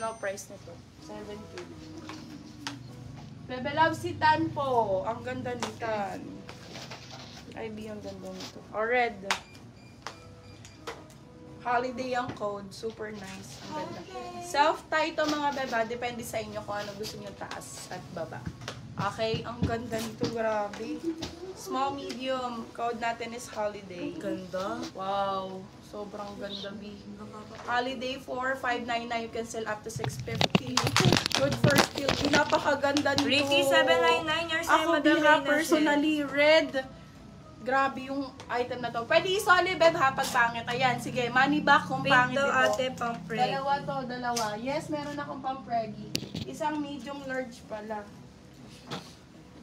original price nito. 7K. Bebe Love si Tan po. Ang ganda ni Tan. IB, ang ganda nito. O, red. Holiday ang code. Super nice. Ang ganda. Self-tie to mga beba. Depende sa inyo kung ano gusto nyo taas at baba. Okay? Ang ganda nito. Grabe. Small, medium. Code natin is holiday. Ganda. Wow. Sobrang ganda, B. Holiday 4,599. You can sell up to 650. Good for steal. Napakaganda nito. Ricky 799. Yours Ako, Bira, personally, red. Grabe yung item na to. Pwede isoli, Beb, ha, pag pangit. Ayan, sige, money back kung pangit ito. ate, pang preg. Dalawa to, dalawa. Yes, meron akong pang preggy. Isang medium large pala.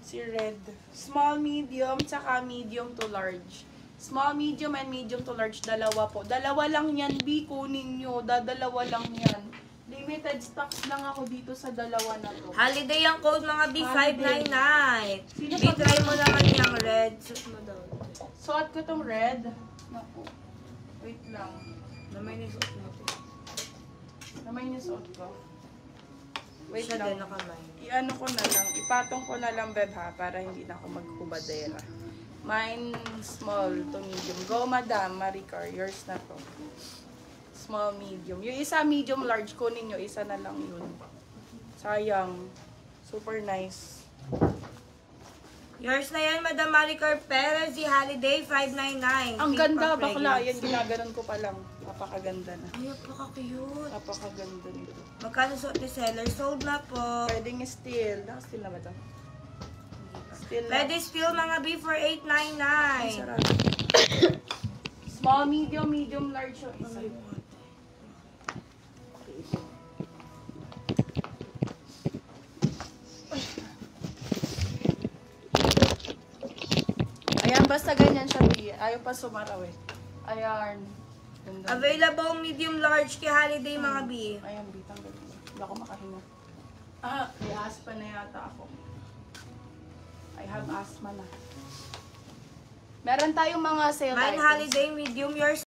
Si red. Small, medium, tsaka medium to large. Small, medium, and medium to large. Dalawa po. Dalawa lang yan, B. Kunin nyo. Dadalawa lang yan. Limited stocks lang ako dito sa dalawa na to. Holiday ang code mga B599. Sino B-try mo naman yung red. Suot mo daw. Suot ko tong red. Naku. Wait lang. Namay ni suot mo. Namay niya suot ko. Wait Siya lang. din nakamay. I-ano ko na lang. Ipatong ko na lang, Beb, ha? Para hindi na ako maghubadera. Mine, small to medium. Go, Madam Maricar. Yours na to. Small, medium. Yung isa, medium, large. Kunin nyo. Isa na lang yun. Sayang. Super nice. Yours na yan, Madam Maricar Perez. The Holiday 599. Ang ganda, bakla. Yan, ginaganon ko pa lang. Napakaganda na. Ay, napaka-cute. Napakaganda nito. Magkano suot ni seller? Sold na po. Pwedeng steal. Naka-steal na ba ito? Steal na. Pwede steal mga B for Ay, 899. sarap. Small, medium, medium, large yung isa. Ayan, basta ganyan siya, B. Ayaw pa sumaraw eh. Ayan. Ganda. Available medium large kay Holiday mga B. Ayan, B. Tanggal ko. Hindi ako makahinga. Ah, may asthma na yata ako. I have asthma na. Meron tayong mga sale Mine items. Holiday medium. Yours